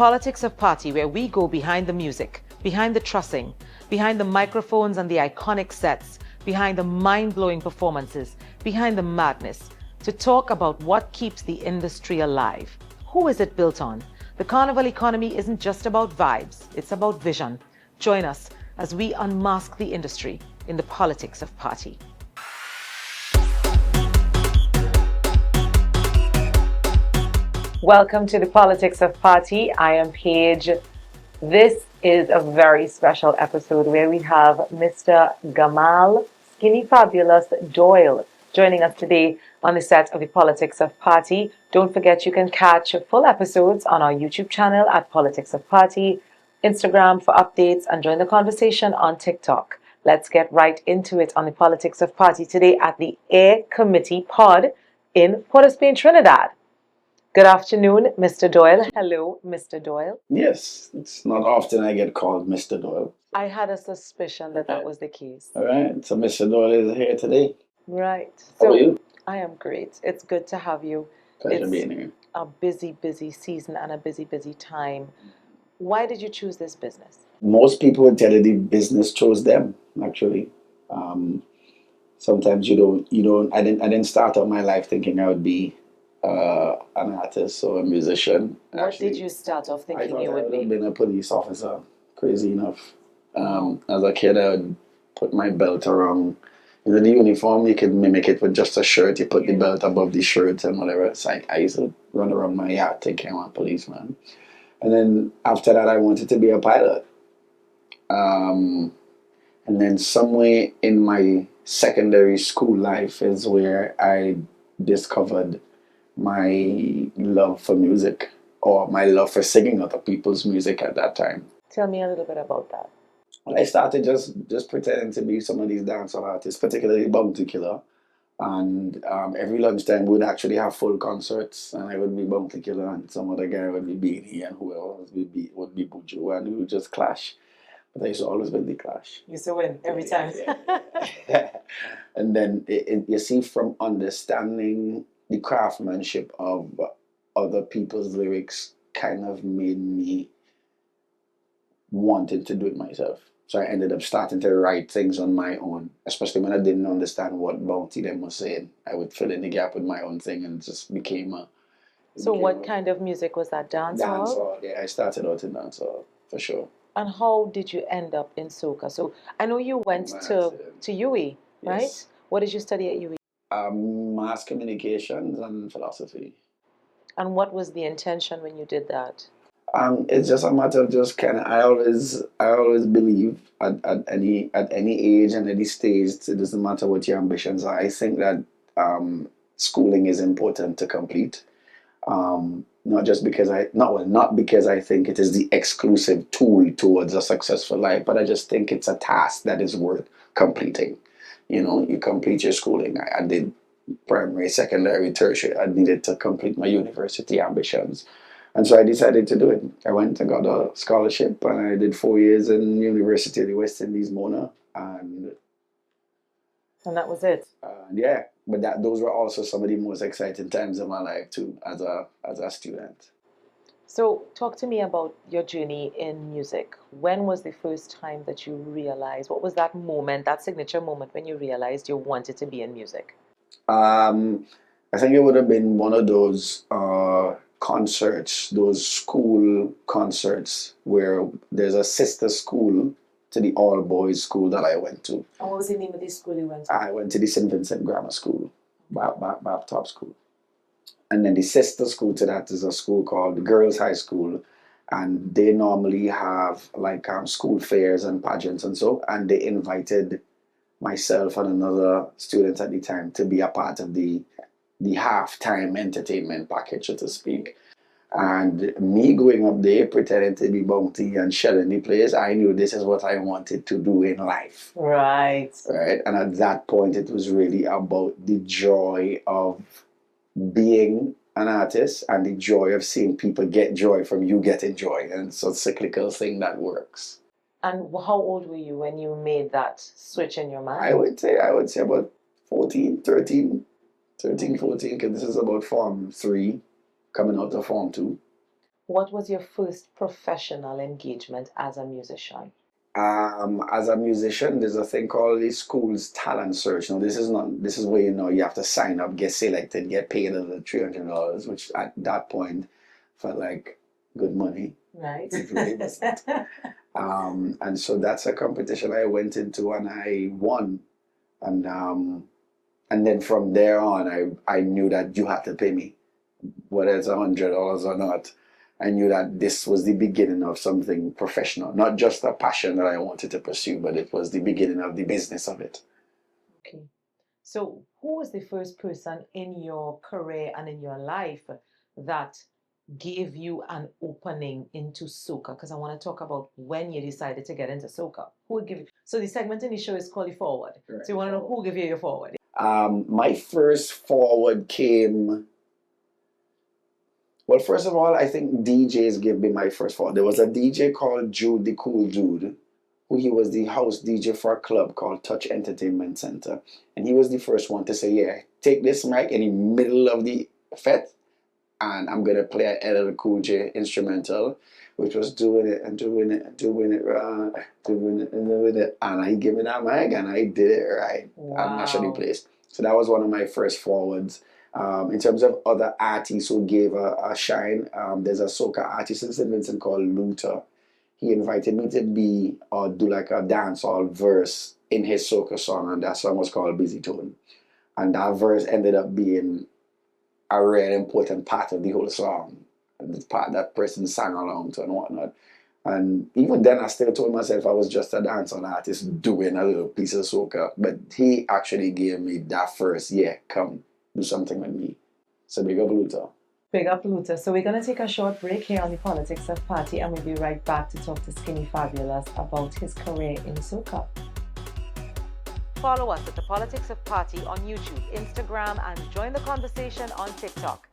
Politics of Party, where we go behind the music, behind the trussing, behind the microphones and the iconic sets, behind the mind-blowing performances, behind the madness, to talk about what keeps the industry alive. Who is it built on? The carnival economy isn't just about vibes, it's about vision. Join us as we unmask the industry in the Politics of Party. Welcome to the Politics of Party. I am Paige. This is a very special episode where we have Mr. Gamal, Skinny Fabulous Doyle, joining us today on the set of the Politics of Party. Don't forget you can catch full episodes on our YouTube channel at Politics of Party, Instagram for updates, and join the conversation on TikTok. Let's get right into it on the Politics of Party today at the Air Committee Pod in Port of Spain, Trinidad. Good afternoon, Mr. Doyle. Hello, Mr. Doyle. Yes, it's not often I get called Mr. Doyle. I had a suspicion that that was the case. All right, so Mr. Doyle is here today. Right. How are you? I am great. It's good to have you. Pleasure It's being here. a busy, busy season and a busy, busy time. Why did you choose this business? Most people would tell you the business chose them, actually. Sometimes you don't. I didn't start out my life thinking I would be an artist or a musician. What did you start off I thinking thought you I would would have be? been a police officer. Crazy enough. As a kid, I would put my belt around. You know, the uniform, you could mimic it with just a shirt. You put the belt above the shirt and whatever. It's like I used to run around my yard thinking I'm a policeman. And then after that, I wanted to be a pilot. And then somewhere in my secondary school life is where I discovered my love for music, or my love for singing other people's music at that time. Tell me a little bit about that. Well, I started just pretending to be some of these dancehall artists, particularly Bounty Killer. And every lunchtime we would actually have full concerts, and I would be Bounty Killer, and some other guy would be Beanie, and whoever would be Buju, and we would just clash. But I used to always win the clash. You used to win every time. And then you see, from understanding the craftsmanship of other people's lyrics, kind of made me wanted to do it myself. So I ended up starting to write things on my own, especially when I didn't understand what Bounty them was saying. I would fill in the gap with my own thing, and it just became a... So what kind of music was that? Dancehall? Dancehall, yeah. I started out in dancehall, for sure. And how did you end up in soca? So I know you went to UE, right? Yes. What did you study at UE? Mass communications and philosophy. And what was the intention when you did that? It's just a matter of just kind of. I always believe at any age and any stage, it doesn't matter what your ambitions are. I think that schooling is important to complete. Not because I think it is the exclusive tool towards a successful life, but I just think it's a task that is worth completing. You know, you complete your schooling. I did primary, secondary, tertiary. I needed to complete my university ambitions. And so I decided to do it. I went and got a scholarship, and I did 4 years in University of the West Indies, Mona. And that was it. Yeah, but those were also some of the most exciting times of my life too, as a student. So talk to me about your journey in music. When was the first time that you realized, what was that moment, that signature moment when you realized you wanted to be in music? I think it would have been one of those concerts, those school concerts where there's a sister school to the all-boys school that I went to. And what was the name of the school you went to? I went to the St. Vincent Grammar School, Top School. And then the sister school to that is a school called the Girls High School. And they normally have like school fairs and pageants and so. And they invited myself and another student at the time to be a part of the halftime entertainment package, so to speak. And me going up there, pretending to be Bounty and shelling the place, I knew this is what I wanted to do in life. Right. And at that point, it was really about the joy of being an artist and the joy of seeing people get joy from you getting joy. And it's a cyclical thing that works. And how old were you when you made that switch in your mind? I would say about 14, 14, because this is about Form 3, coming out of Form 2. What was your first professional engagement as a musician? As a musician, there's a thing called the school's talent search. Now, this is where you have to sign up, get selected, get paid the $300, which at that point felt like good money. Right. It really wasn't. And so that's a competition I went into and I won. And then from there on, I knew that you had to pay me, whether it's $100 or not. I knew that this was the beginning of something professional, not just a passion that I wanted to pursue, but it was the beginning of the business of it. Okay. So, who was the first person in your career and in your life that gave you an opening into soca? Because I want to talk about when you decided to get into soca. Who would give you? So, the segment in the show is called the forward. Right. So, you want to know who gave you your forward? My first forward came. Well, first of all, I think DJs gave me my first forward. There was a DJ called Jude, the Cool Dude, who he was the house DJ for a club called Touch Entertainment Center. And he was the first one to say, yeah, take this mic in the middle of the fete, and I'm going to play an LL Cool J instrumental, which was doing it and doing it and doing it right, doing it and doing it. And he gave me that mic and I did it right. Wow. And nationally placed. So that was one of my first forwards. In terms of other artists who gave a shine, there's a soca artist in St. Vincent called Luther. He invited me to be or do like a dancehall verse in his soca song, and that song was called Busy Tone. And that verse ended up being a really important part of the whole song, the part that person sang along to and whatnot. And even then, I still told myself I was just a dancehall artist doing a little piece of soca. But he actually gave me that first, yeah, come do something with me. So big up Luther. Big up Luther. So we're going to take a short break here on the Politics of Party, and we'll be right back to talk to Skinny Fabulous about his career in soca. Follow us at the Politics of Party on YouTube, Instagram, and join the conversation on TikTok.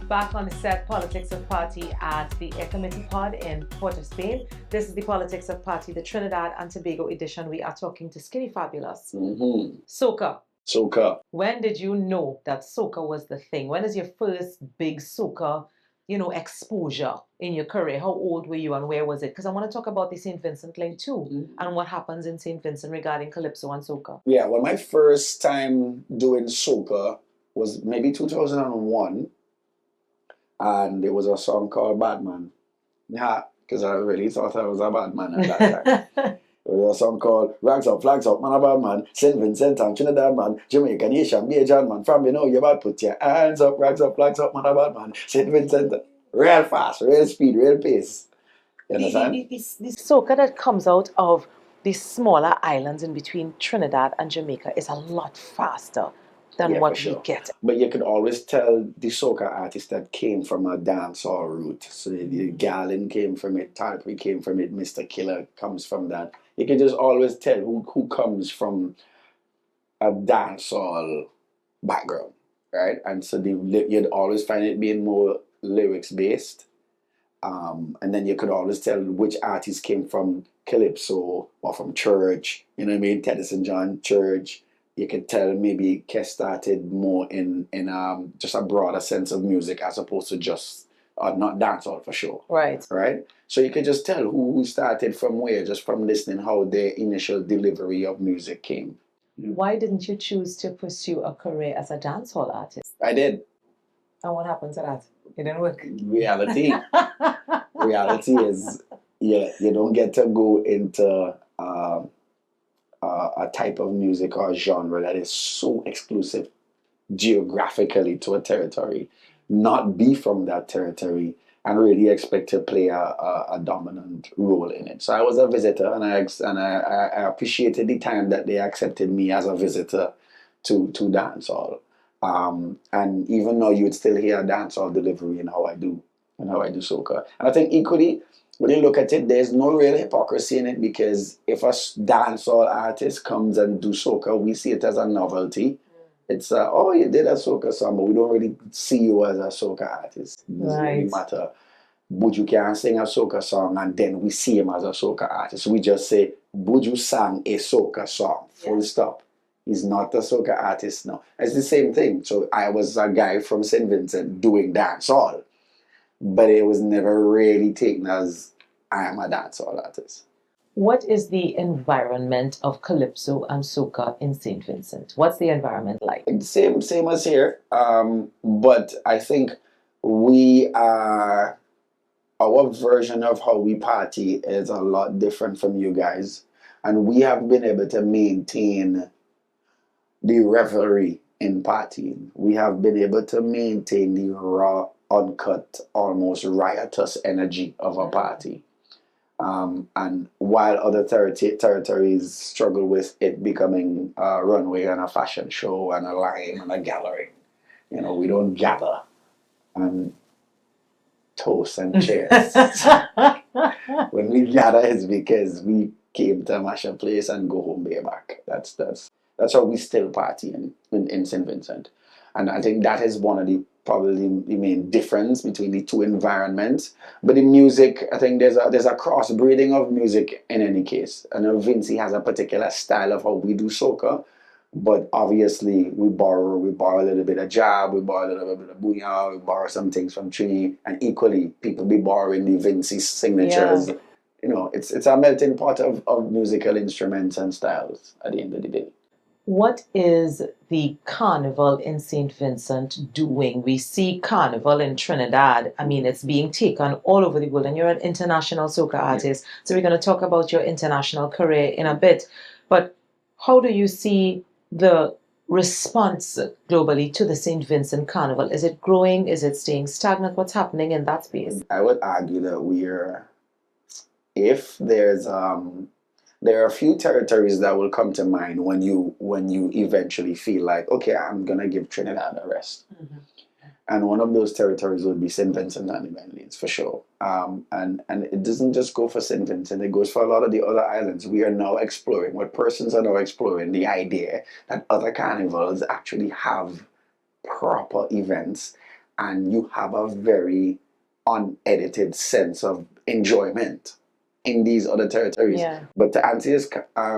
Back on the set, Politics of Party at the Air Committee Pod in Port of Spain. This is the Politics of Party, the Trinidad and Tobago edition. We are talking to Skinny Fabulous. Mm-hmm. Soca. Soca. When did you know that soca was the thing? When is your first big soca, exposure in your career? How old were you and where was it? Because I want to talk about the St. Vincent link too, and what happens in St. Vincent regarding calypso and soca. Yeah, well, my first time doing soca was maybe 2001. And there was a song called Bad Man. Yeah, because I really thought I was a bad man at that time. There was a song called Rags Up, Flags Up, Man a Bad Man, St. Vincent and Trinidad Man, Jamaican, Haitian, Bajan Man, from you bad, put your hands up, Rags Up, Flags Up, Man a Bad Man, St. Vincent, real fast, real speed, real pace. You understand? The soca that comes out of the smaller islands in between Trinidad and Jamaica is a lot faster than what we get. But you could always tell the soca artist that came from a dancehall route. So the Gallon came from it, Tarpey came from it, Mr. Killer comes from that. You can just always tell who comes from a dancehall background, right? And so you'd always find it being more lyrics based. And then you could always tell which artist came from calypso or from church, you know what I mean? Teddyson John Church. You could tell maybe Kes started more in just a broader sense of music as opposed to just not dancehall for sure. Right. Right? So you could just tell who started from where just from listening how their initial delivery of music came. Why didn't you choose to pursue a career as a dancehall artist? I did. And what happened to that? It didn't work. Reality is, you don't get to go into a type of music or genre that is so exclusive geographically to a territory, not be from that territory, and really expect to play a dominant role in it. So I was a visitor, and I appreciated the time that they accepted me as a visitor to dancehall. And even now, you would still hear dancehall delivery in how I do soca. And I think equally, when you look at it, there's no real hypocrisy in it, because if a dancehall artist comes and do soca, we see it as a novelty. It's oh, you did a soca song, but we don't really see you as a soca artist. It doesn't really matter. Buju can sing a soca song, and then we see him as a soca artist. We just say Buju sang a soca song. Full stop. He's not a soca artist now. It's the same thing. So I was a guy from St. Vincent doing dancehall, but it was never really taken as I am a dancehall artist. What is the environment of calypso and soca in St. Vincent? What's the environment like? Same as here. But I think we are our version of how we party is a lot different from you guys. And we have been able to maintain the revelry in partying. We have been able to maintain the raw, uncut, almost riotous energy of a party. And while other territories struggle with it becoming a runway and a fashion show and a line and a gallery, we don't gather and toast and cheers. When we gather, it's because we came to mash a place and go home bareback. That's how we still party in St. Vincent. And I think that is one of the probably the main difference between the two environments. But in music, I think there's a crossbreeding of music in any case. I know Vincy has a particular style of how we do soca, but obviously we borrow a little bit of jab, we borrow a little bit of booyah, we borrow some things from Trini, and equally people be borrowing the Vincy signatures. Yeah. It's a melting pot of musical instruments and styles at the end of the day. What is the carnival in St. Vincent doing? We see carnival in Trinidad. I mean, it's being taken all over the world, and you're an international soca artist. So we're going to talk about your international career in a bit. But how do you see the response globally to the St. Vincent Carnival? Is it growing? Is it staying stagnant? What's happening in that space? I would argue that if there are a few territories that will come to mind when you eventually feel like, okay, I'm gonna give Trinidad a rest. Mm-hmm. And one of those territories would be St. Vincent and the Grenadines for sure. And it doesn't just go for St. Vincent, it goes for a lot of the other islands. We are now exploring, what persons are now exploring, the idea that other carnivals actually have proper events and you have a very unedited sense of enjoyment in these other territories. Yeah. But to answer this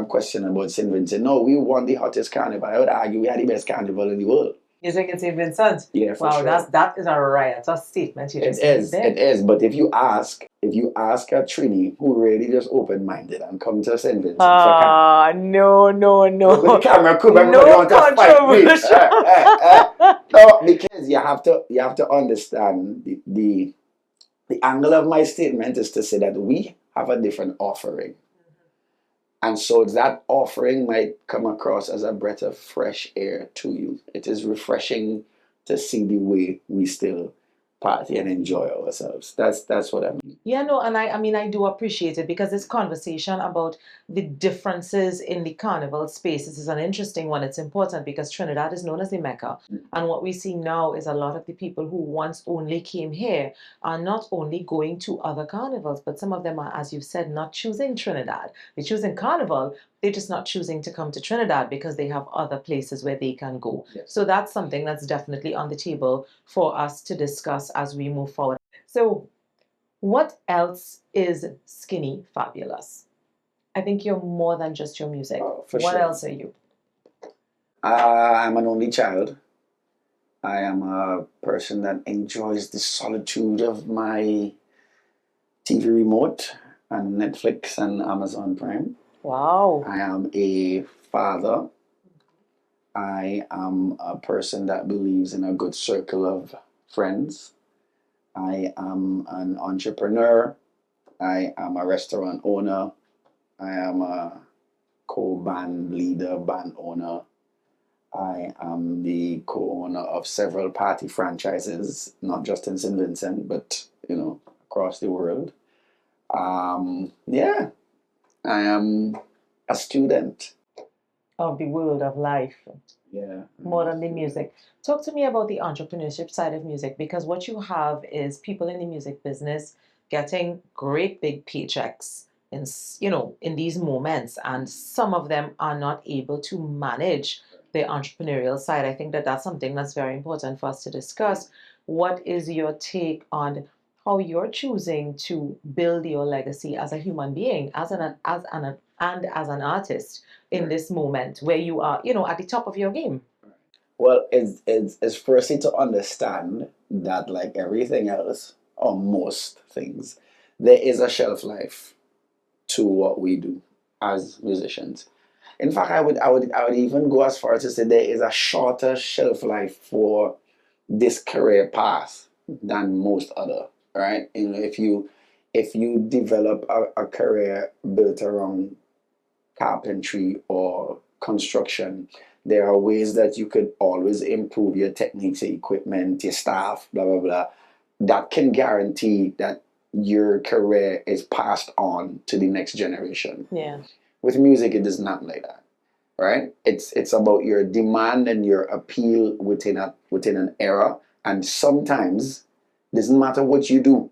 question about St. Vincent, no, we won the hottest carnival. I would argue we had the best carnival in the world. You think it's St. Vincent? Yeah, for wow, sure. that is a riotous statement you just made there. It is. But if you ask a Trini who really just open-minded and come to St. Vincent, no. With the camera crew, everybody want to fight me. No, because you have to understand the angle of my statement is to say that we have a different offering. And so that offering might come across as a breath of fresh air to you. It is refreshing to see the way we still party and enjoy ourselves. That's what I mean. Yeah, no, and I mean, I do appreciate it because this conversation about the differences in the carnival spaces is an interesting one. It's important because Trinidad is known as the Mecca. And what we see now is a lot of the people who once only came here are not only going to other carnivals, but some of them are, as you've said, not choosing Trinidad. They're choosing carnival, they're just not choosing to come to Trinidad because they have other places where they can go. Yes. So that's something that's definitely on the table for us to discuss as we move forward. So what else is Skinny Fabulous? I think you're more than just your music. For what sure. else are you? I'm an only child. I am a person that enjoys the solitude of my TV remote and Netflix and Amazon Prime. Wow. I am a father. I am a person that believes in a good circle of friends. I am an entrepreneur. I am a restaurant owner. I am a co-band leader, band owner. I am the co-owner of several party franchises, not just in St. Vincent, but across the world. Yeah, I am a student of the world of life. Yeah. More than the music. Talk to me about the entrepreneurship side of music, because what you have is people in the music business getting great big paychecks in these moments, and some of them are not able to manage the entrepreneurial side. I think that that's something that's very important for us to discuss. What is your take on how you're choosing to build your legacy as a human being, as an and as an artist in this moment where you are, at the top of your game? Well, it's firstly to understand that, like everything else, or most things, there is a shelf life to what we do as musicians. In fact, I would even go as far as to say there is a shorter shelf life for this career path than most other, right? If you develop a career built around carpentry or construction, there are ways that you could always improve your techniques, your equipment, your staff, blah blah blah. That can guarantee that your career is passed on to the next generation. Yeah. With music, it is not like that, right? It's about your demand and your appeal within an era, and sometimes doesn't matter what you do.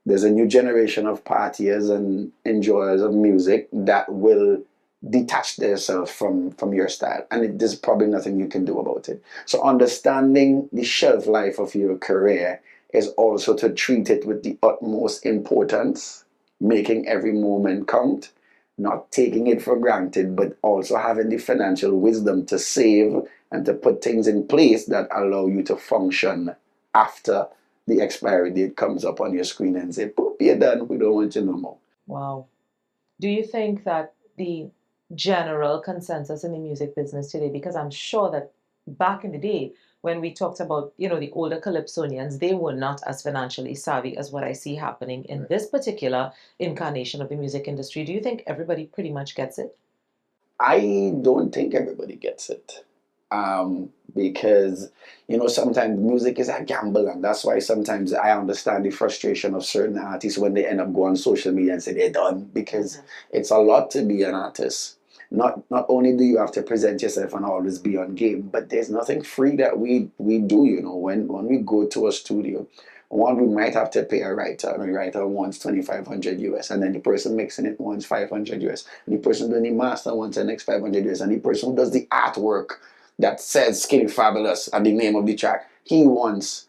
There's a new generation of partiers and enjoyers of music that will detach themselves from your style, and there's probably nothing you can do about it. So understanding the shelf life of your career is also to treat it with the utmost importance, making every moment count, not taking it for granted, but also having the financial wisdom to save and to put things in place that allow you to function after the expiry date comes up on your screen and say, "Poop, you're done. We don't want you no more." Wow. Do you think that the general consensus in the music business today, because I'm sure that back in the day when we talked about, the older Calypsonians, they were not as financially savvy as what I see happening in this particular incarnation of the music industry. Do you think everybody pretty much gets it? I don't think everybody gets it. Because, sometimes music is a gamble, and that's why sometimes I understand the frustration of certain artists when they end up going on social media and say they're done, because it's a lot to be an artist. Not only do you have to present yourself and always be on game, but there's nothing free that we do. When we go to a studio, one, we might have to pay a writer, and the writer wants 2,500 US, and then the person mixing it wants 500 US, and the person doing the master wants the next 500 US, and the person who does the artwork that says Skinny Fabulous and the name of the track, he wants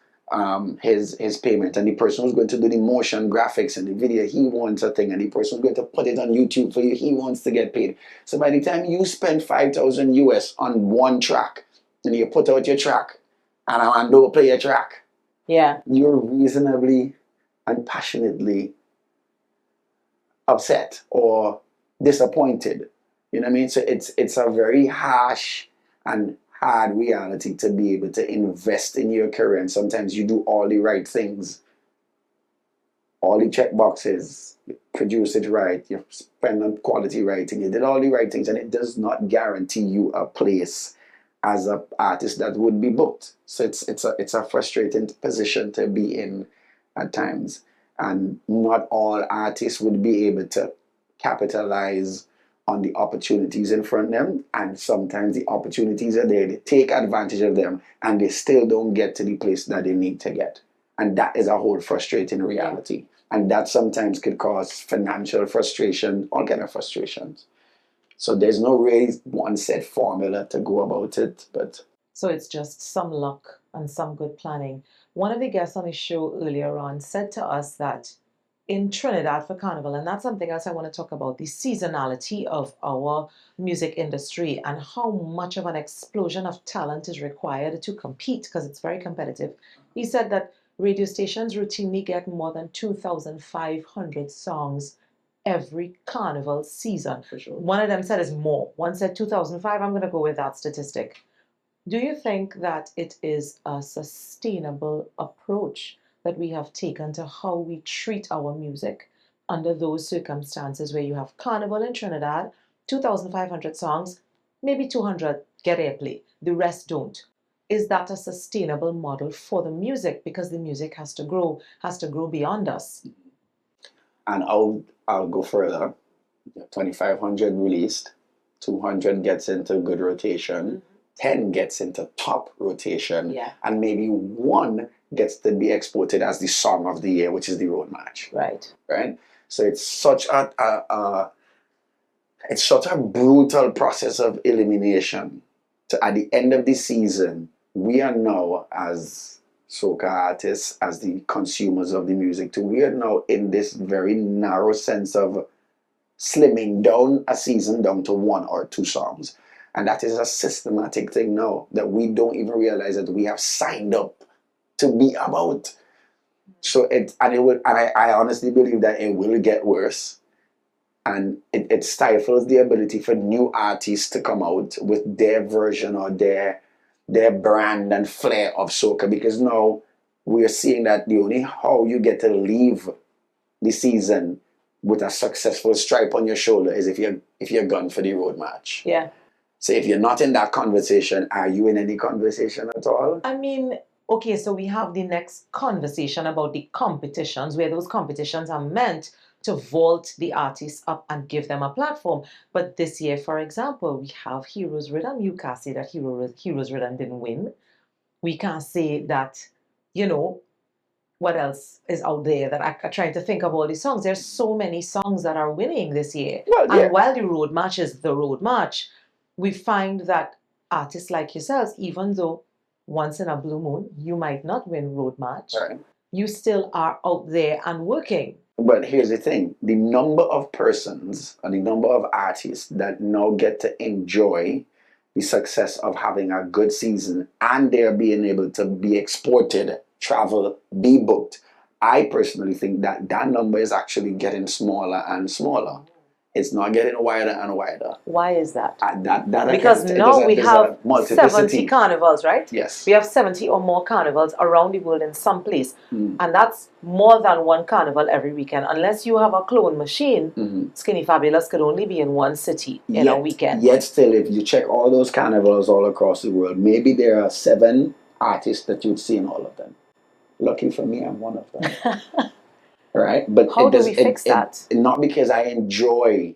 his payment. And the person who's going to do the motion graphics and the video, he wants a thing. And the person who's going to put it on YouTube for you, he wants to get paid. So by the time you spend 5,000 US on one track, and you put out your track, and I don't play your track, Yeah. you're reasonably and passionately upset or disappointed. You know what I mean? So it's a very harsh and hard reality to be able to invest in your career. And sometimes you do all the right things, all the check boxes, you produce it right, you spend on quality writing, you did all the right things, and it does not guarantee you a place as an artist that would be booked. So it's a frustrating position to be in at times. And not all artists would be able to capitalize on the opportunities in front of them, and sometimes the opportunities are there, they take advantage of them, and they still don't get to the place that they need to get. And that is a whole frustrating reality. And that sometimes could cause financial frustration, all kind of frustrations. So there's no really one set formula to go about it, but So it's just some luck and some good planning. One of the guests on the show earlier on said to us that in Trinidad for Carnival, and that's something else I want to talk about, the seasonality of our music industry and how much of an explosion of talent is required to compete because it's very competitive. He said that radio stations routinely get more than 2,500 songs every carnival season. for sure. One of them said is more. One said 2005. I'm going to go with that statistic. Do you think that it is a sustainable approach that we have taken to how we treat our music under those circumstances where you have Carnival in Trinidad, 2,500 songs, maybe 200 get airplay, the rest don't? Is that a sustainable model for the music? Because the music has to grow beyond us. And I'll go further. 2,500 released, 200 gets into good rotation, 10 gets into top rotation, Yeah. and maybe one gets to be exported as the song of the year, which is the road match. Right. Right? So it's such a brutal process of elimination. So at the end of the season, we are now, as soca artists, as the consumers of the music too, we are now in this very narrow sense of slimming down a season down to 1 or 2 songs. And that is a systematic thing now that we don't even realize that we have signed up to be about. So I honestly believe that it will get worse, and it stifles the ability for new artists to come out with their version or their brand and flair of soca, because now we are seeing that the only how you get to leave the season with a successful stripe on your shoulder is if you're gone for the road match. Yeah. So if you're not in that conversation, are you in any conversation at all? I mean, okay, so we have the next conversation about the competitions, where those competitions are meant to vault the artists up and give them a platform. But this year, for example, we have Heroes Rhythm. You can't say that Heroes Rhythm didn't win. We can't say that, you know, what else is out there that I trying to think of all these songs. There's so many songs that are winning this year. Well, yeah. And while the road march is the road march, we find that artists like yourselves, even though once in a blue moon you might not win road march, Right. you still are out there and working. But here's the thing, the number of persons and the number of artists that now get to enjoy the success of having a good season and they're being able to be exported, travel, be booked. I personally think that that number is actually getting smaller and smaller. It's not getting wider and wider. Why is that? Because now we have 70 multiplicity. carnivals, right? Yes. We have 70 or more carnivals around the world in some place. Mm. And that's more than one carnival every weekend. Unless you have a clone machine, Skinny Fabulous could only be in one city in a weekend. Yet still, if you check all those carnivals all across the world, maybe there are 7 artists that you'd see in all of them. Lucky for me, I'm one of them. Right? But how do we fix that? Not because I enjoy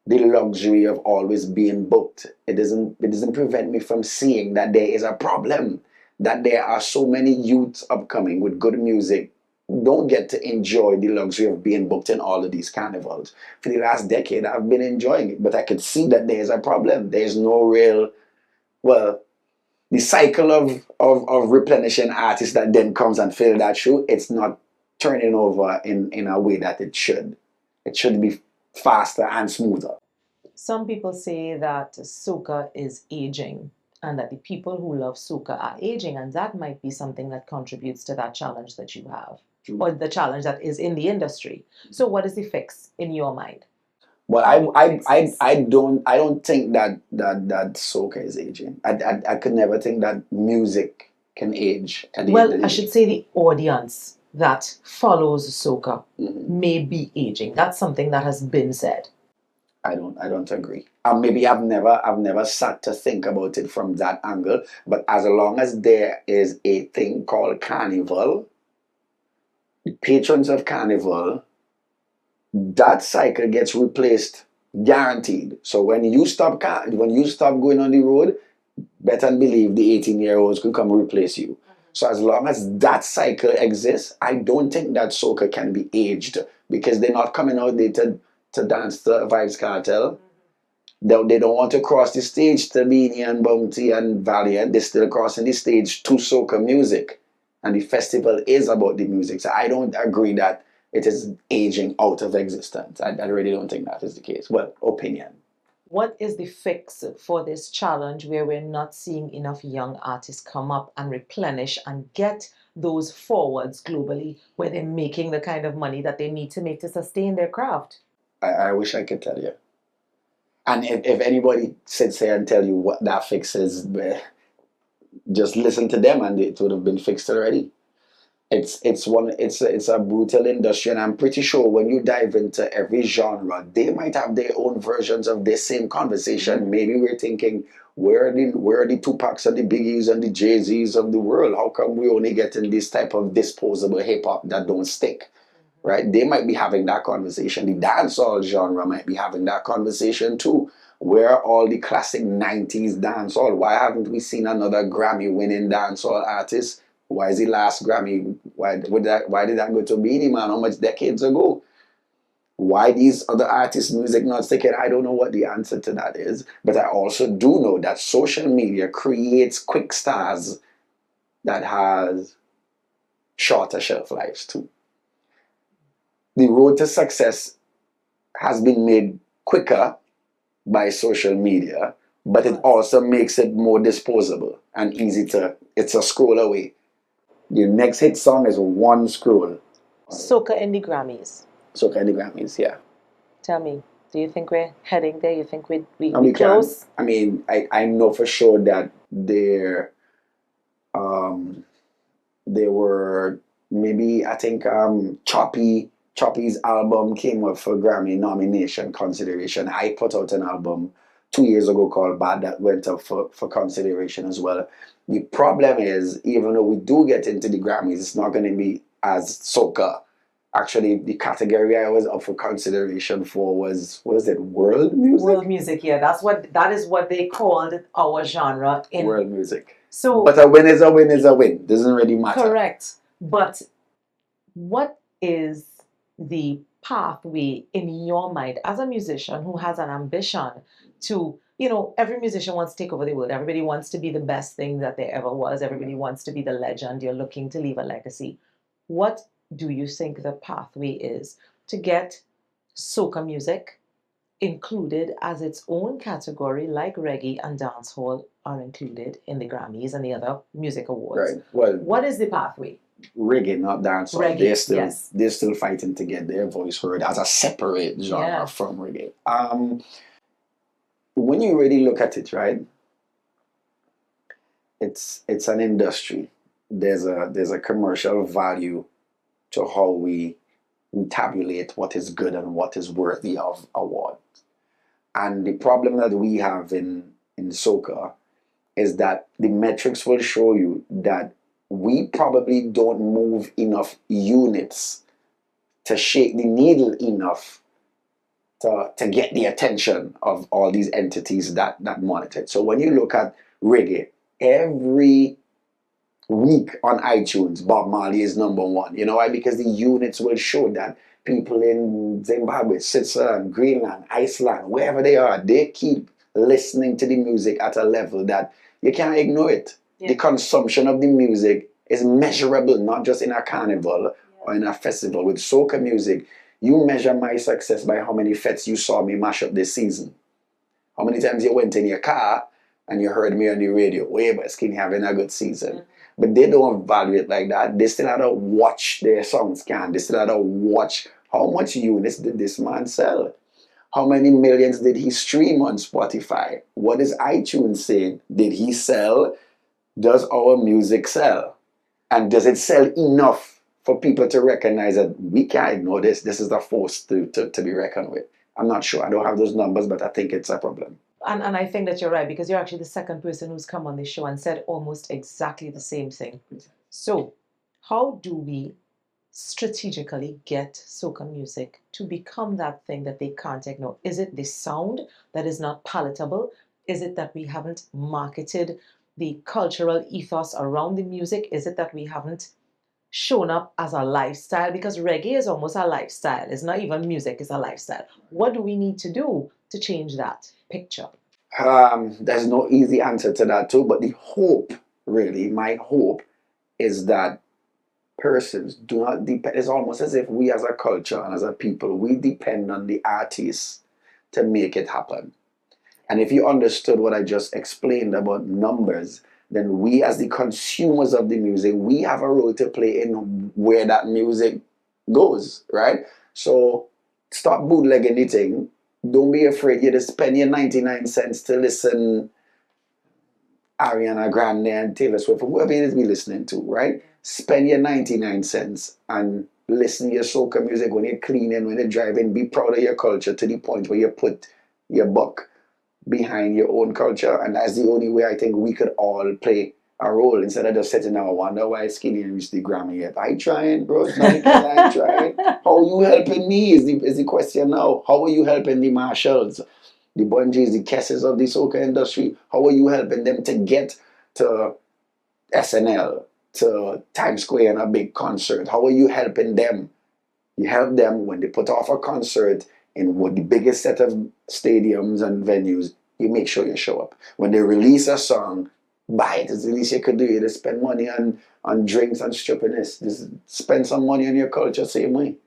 the luxury of always being booked. It doesn't prevent me from seeing that there is a problem, that there are so many youths upcoming with good music don't get to enjoy the luxury of being booked in all of these carnivals. For the last decade, I've been enjoying it, but I could see that there's a problem. There's no real, the cycle of replenishing artists that then comes and fill that shoe, it's not turning over in a way that it should. It should be faster and smoother. Some people say that soca is aging and that the people who love soca are aging, and that might be something that contributes to that challenge that you have. True. Or the challenge that is in the industry. So what is the fix in your mind? Well, I don't think that soca is aging. I could never think that music can age. Well, I should say the audience that follows soca may be aging. That's something that has been said. I don't agree. Maybe I've never sat to think about it from that angle. But as long as there is a thing called carnival, the patrons of carnival, that cycle gets replaced, guaranteed. So when you stop going on the road, better believe the 18-year-olds can come replace you. So as long as that cycle exists, I don't think that soca can be aged, because they're not coming out there to dance to Vibes Cartel. They don't want to cross the stage to Beanie and Bounty and Valiant. They're still crossing the stage to soca music. And the festival is about the music. So I don't agree that it is aging out of existence. I really don't think that is the case. Well, opinion. What is the fix for this challenge where we're not seeing enough young artists come up and replenish and get those forwards globally, where they're making the kind of money that they need to make to sustain their craft? I wish I could tell you. And if anybody sits here and tell you what that fix is, just listen to them and it would have been fixed already. It's a brutal industry, and I'm pretty sure when you dive into every genre, they might have their own versions of this same conversation. Maybe we're thinking, where are the Tupacs and the Biggies and the Jay-Z's of the world? How come we only getting this type of disposable hip hop that don't stick? Right? They might be having that conversation. The dancehall genre might be having that conversation too. Where are all the classic 90s dancehall? Why haven't we seen another Grammy-winning dancehall artist? Why is the last Grammy? Why did that go to Beanie Man? How much decades ago? Why these other artists' music not sticking? I don't know what the answer to that is. But I also do know that social media creates quick stars that has shorter shelf lives too. The road to success has been made quicker by social media, but it also makes it more disposable and easy to, it's a scroll away. Your next hit song is one scroll. Soca in the Grammys. So kind of Grammys, yeah. Tell me, do you think we're heading there? You think we And we can. close? I mean, I know for sure that um there were maybe I think Choppy's album came up for Grammy nomination consideration. I put out an album 2 years ago called Bad that went up for consideration as well. The problem is, even though we do get into the Grammys, it's not going to be as soca. Actually, the category I was up for consideration for was it world music? World music, yeah. That is what they called our genre in World music. so But a win is a win is a win. Doesn't really matter. correct. But what is the pathway in your mind as a musician who has an ambition to, every musician wants to take over the world. Everybody wants to be the best thing that there ever was. Everybody wants to be the legend. You're looking to leave a legacy. What do you think the pathway is to get soca music included as its own category, like reggae and dancehall are included in the Grammys and the other music awards? Right. Well, What is the pathway? reggae, not dancehall. Reggae, yes. They're still fighting to get their voice heard as a separate genre Yes. from reggae. When you really look at it, right, it's an industry. There's a commercial value to how we tabulate what is good and what is worthy of award. And the problem that we have in soca is that the metrics will show you that we probably don't move enough units to shake the needle enough to get the attention of all these entities that monitor it. So when you look at reggae, every week on iTunes, Bob Marley is number one. You know why? Because the units will show that people in Zimbabwe, Switzerland, Greenland, Iceland, wherever they are, they keep listening to the music at a level that you can't ignore it. Yeah. The consumption of the music is measurable, not just in a carnival or in a festival. With soca music, you measure my success by how many fests you saw me mash up this season. How many times you went in your car and you heard me on the radio, way but Skinny having a good season. Mm-hmm. But they don't value it like that. They still have to watch their songs They still have to watch how much units did this man sell. How many millions did he stream on Spotify? What is iTunes saying? Did he sell? Does our music sell? And does it sell enough for people to recognize that we can't ignore this? This is a force to be reckoned with. I'm not sure. I don't have those numbers, but I think it's a problem. And I think that you're right, because you're actually the second person who's come on the show and said almost exactly the same thing. So how do we strategically get soca music to become that thing that they can't ignore? Is it the sound that is not palatable? Is it that we haven't marketed the cultural ethos around the music? Is it that we haven't shown up as a lifestyle? Because reggae is almost a lifestyle. It's not even music, it's a lifestyle. What do we need to do to change that picture? There's no easy answer to that too, but the hope, really, my hope is that persons do not depend. It's almost as if we as a culture and as a people, we depend on the artists to make it happen. And if you understood what I just explained about numbers, then we as the consumers of the music, we have a role to play in where that music goes, right? So stop bootlegging anything. Don't be afraid you to spend your 99 cents to listen Ariana Grande and Taylor Swift, whoever it is be listening to, right? Spend your 99 cents and listen to your soca music when you're cleaning, when you're driving. Be proud of your culture to the point where you put your buck behind your own culture. And that's the only way I think we could all play a role instead of just sitting there and wonder why Skinny reached the Grammy yet. I trying, bro. It's not because I ain't trying. How are you helping me is the question now. How are you helping the Marshalls, the Bungies, the Kesses of the soca industry? How are you helping them to get to SNL, to Times Square in a big concert? How are you helping them? You help them when they put off a concert in what the biggest set of stadiums and venues. You make sure you show up. When they release a song, buy it. It's the least you could do. You just spend money on drinks and strippiness. Just spend some money on your culture, same way.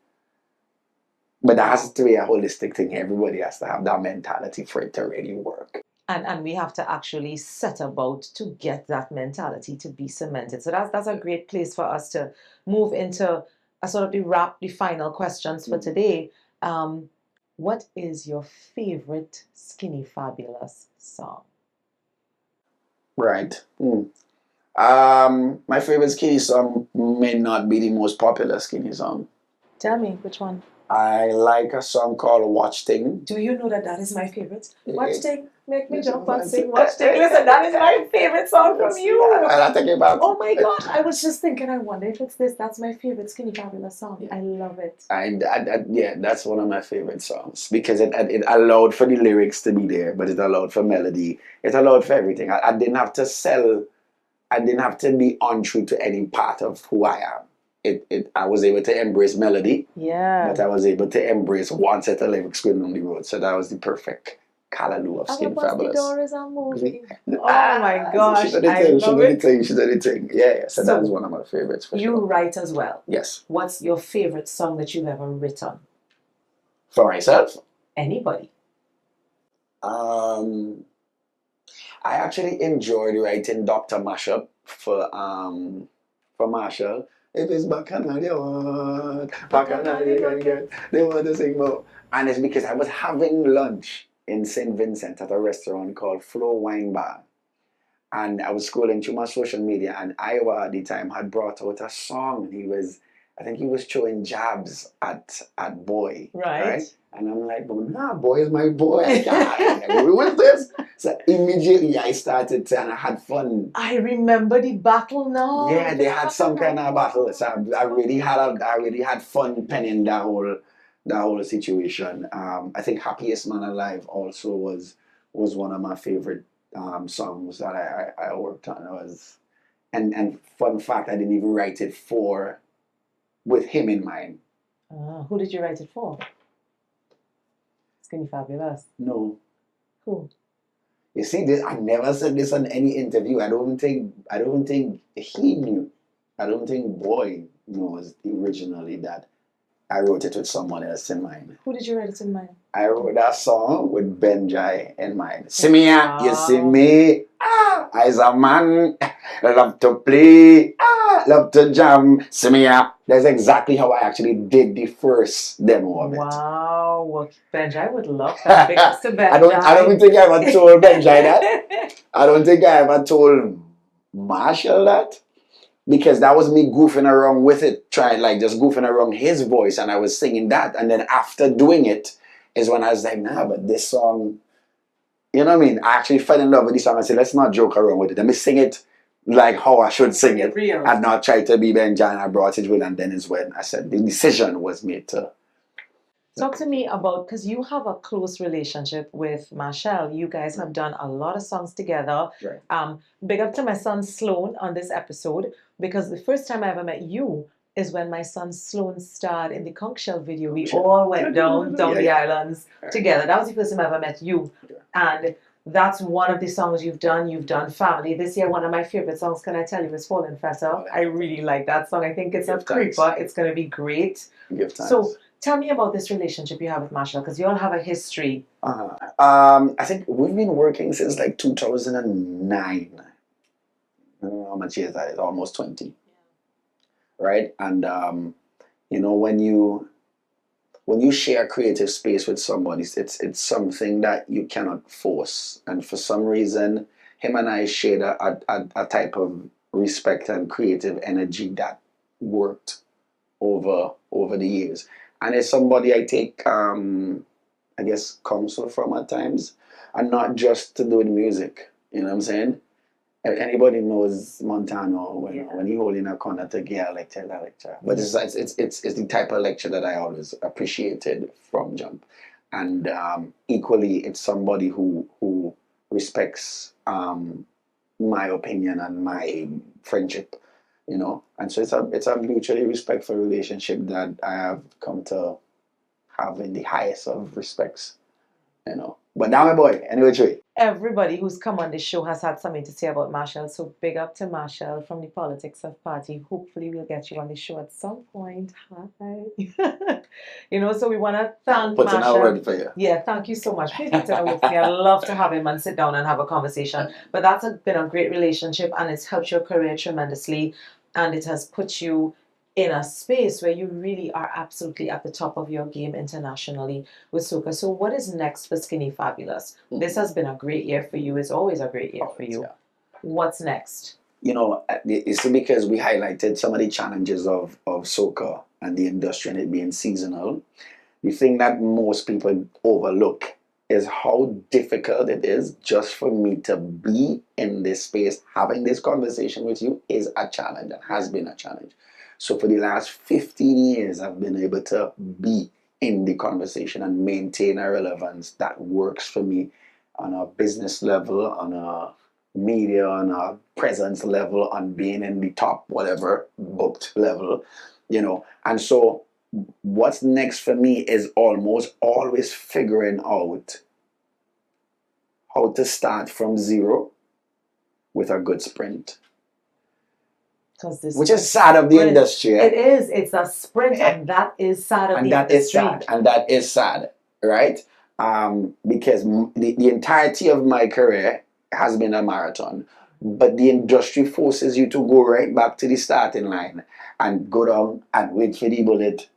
But that has to be a holistic thing. Everybody has to have that mentality for it to really work. And we have to actually set about to get that mentality to be cemented. So that's a great place for us to move into a sort of the final questions for today. What is your favorite Skinny Fabulous song? Right. My favorite Skinny song may not be the most popular Skinny song. Tell me which one. I like a song called Watch Thing. Do you know that is my favorite? Watch Thing, make me jump and sing. Watch Thing. Listen, that is my favorite song from you. I take it back. Oh my God! I was just thinking. I wonder if it's this. That's my favorite Skinny Fabulous song. I love it. Yeah, that's one of my favorite songs because it allowed for the lyrics to be there, but it allowed for melody. It allowed for everything. I didn't have to sell. I didn't have to be untrue to any part of who I am. I was able to embrace melody, but I was able to embrace one set of lyrics going on the road. So that was the perfect callaloo of Skin Fabulous. The doors are moving. Oh my gosh, I love it. She did the thing. Yeah. So that was one of my favorites. For you sure. write as well. Yes. What's your favorite song that you've ever written? For myself? Anybody. I actually enjoyed writing Dr. Mashup for Marshall. If it's Bacchanal, they want to sing more. And it's because I was having lunch in St. Vincent at a restaurant called Flow Wine Bar. And I was scrolling through my social media, and Iowa at the time had brought out a song. I think he was throwing jabs at Boy. Right? And I'm like, well, nah, Boy is my boy. I can't agree with this. So immediately I started and I had fun. I remember the battle now. Yeah, they had some kind of battle. So I really had fun penning that whole situation. I think Happiest Man Alive also was one of my favorite songs that I worked on. And fun fact, I didn't even write it with him in mind. Who did you write it for? Skinny Fabulous. No. Who? You see, I never said this on any interview. I don't think he knew. I don't think Boy knows originally that I wrote it with someone else in mind. Who did you write it in mind? I wrote that song with Benjai in mind. See me, you see me. I's a man. Love to play. Love to jam. See me. That's exactly how I actually did the first demo of it. Wow. Well, Benjai would love that. Big ups to Benjai. I don't think I ever told Benjai that. I don't think I ever told Marshall that. Because that was me goofing around with it, just goofing around his voice, and I was singing that. And then after doing it is when I was like, nah, but this song, you know what I mean? I actually fell in love with this song. I said, let's not joke around with it. Let me sing it like how I should sing it. Real. And not try to be Benjai, and I brought it with, and then is when I said the decision was made to. Talk to me about, because you have a close relationship with Marshall. You guys have done a lot of songs together. Right. Big up to my son Sloan on this episode, because the first time I ever met you is when my son Sloan starred in the Conch Shell video. We all went down the islands together. That was the first time I ever met you. And that's one of the songs you've done. You've done Family. This year, one of my favorite songs, Can I Tell You, is Fallen Fetter. I really like that song. I think it's a creeper. It's going to be great. So tell me about this relationship you have with Marshall, because you all have a history. I think we've been working since like 2009. I don't know how much years that is, almost 20. Right? And, when you share creative space with somebody, it's something that you cannot force. And for some reason, him and I shared a type of respect and creative energy that worked over the years. And it's somebody I take, I guess, counsel from at times, and not just to do with music. You know what I'm saying? Anybody knows Montano when he holding a corner to get a lecture. But it's the type of lecture that I always appreciated from jump. And equally, it's somebody who respects my opinion and my friendship. And so it's a mutually respectful relationship that I have come to have in the highest of respects, But now my boy, anyway, Trey. Everybody who's come on this show has had something to say about Marshall. So big up to Marshall from the Politics of Party. Hopefully we'll get you on the show at some point. Hi. So we want to thank Putting Marshall. out word for you. Yeah, thank you so much. Please put it out with me. I love to have him and sit down and have a conversation. But that's been a great relationship, and it's helped your career tremendously. And it has put you in a space where you really are absolutely at the top of your game internationally with soca. So what is next for Skinny Fabulous? This has been a great year for you. It's always a great year for you. Yeah. What's next? It's because we highlighted some of the challenges of soca and the industry and it being seasonal. The thing that most people overlook is how difficult it is just for me to be in this space. Having this conversation with you is a challenge and has been a challenge. So for the last 15 years, I've been able to be in the conversation and maintain a relevance that works for me on a business level, on a media, on a presence level, on being in the top, whatever, booked level, And so what's next for me is almost always figuring out how to start from zero with a good sprint. Which is sad of the industry. It is. It's a sprint, and that is sad of the industry. And that is sad, right? Because the entirety of my career has been a marathon. But the industry forces you to go right back to the starting line and go down and wait for the bullet,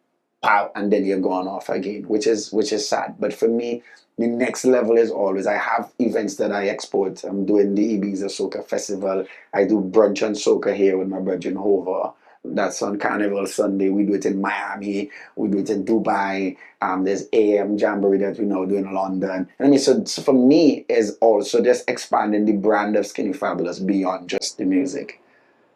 pow, and then you're going off again, which is sad. But for me, the next level is always, I have events that I export. I'm doing the Ibiza Soca Festival. I do brunch on soca here with my brother Hova. That's on Carnival Sunday. We do it in Miami. We do it in Dubai. There's AM Jamboree that we now do in London. So for me, is also just expanding the brand of Skinny Fabulous beyond just the music,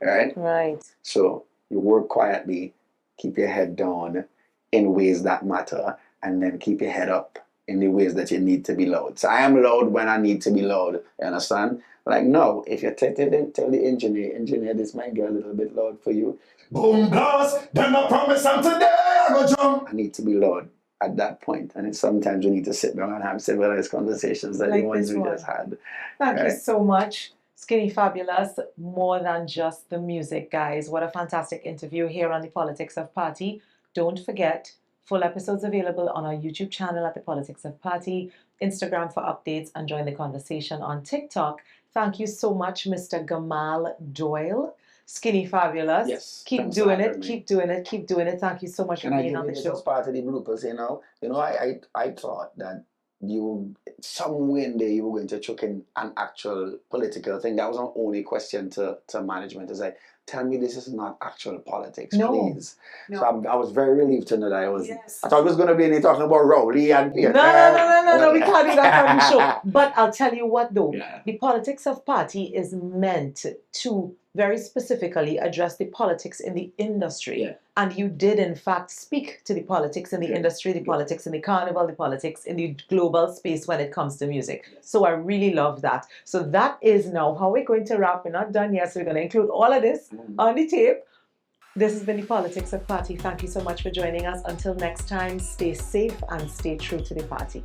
right? Right. So you work quietly, keep your head down in ways that matter, and then keep your head up in the ways that you need to be loud. So I am loud when I need to be loud. You understand? Like, no, if you tell the engineer, this might get a little bit loud for you. Boom blast, then I promise I'm today I go jump. I need to be loud at that point. And sometimes we need to sit down and have civilized conversations like the ones we just had. Thank you so much. Skinny Fabulous, more than just the music, guys. What a fantastic interview here on the Politics of Party. Don't forget, full episodes available on our YouTube channel at the Politics of Party, Instagram for updates, and join the conversation on TikTok. Thank you so much, Mr. Gamal Doyle. Skinny Fabulous. Yes. Keep doing it. Keep doing it. Keep doing it. Thank you so much for being on the show. As part of the bloopers, I thought that somewhere in there you were going to chuck in an actual political thing. That was my only question to management. Is like, tell me this is not actual politics, please. No. So I was very relieved to know that I thought it was going to be any talking about Rowley and Peter. No, we can't do that on the show. But I'll tell you what though, the Politics of Party is meant to very specifically address the politics in the industry. Yeah. And you did in fact speak to the politics in the industry, the politics in the carnival, the politics in the global space when it comes to music. Yes. So I really love that. So that is now how we're going to wrap. We're not done yet, so we're going to include all of this on the tape. This has been the Politics of Party. Thank you so much for joining us. Until next time, stay safe and stay true to the party.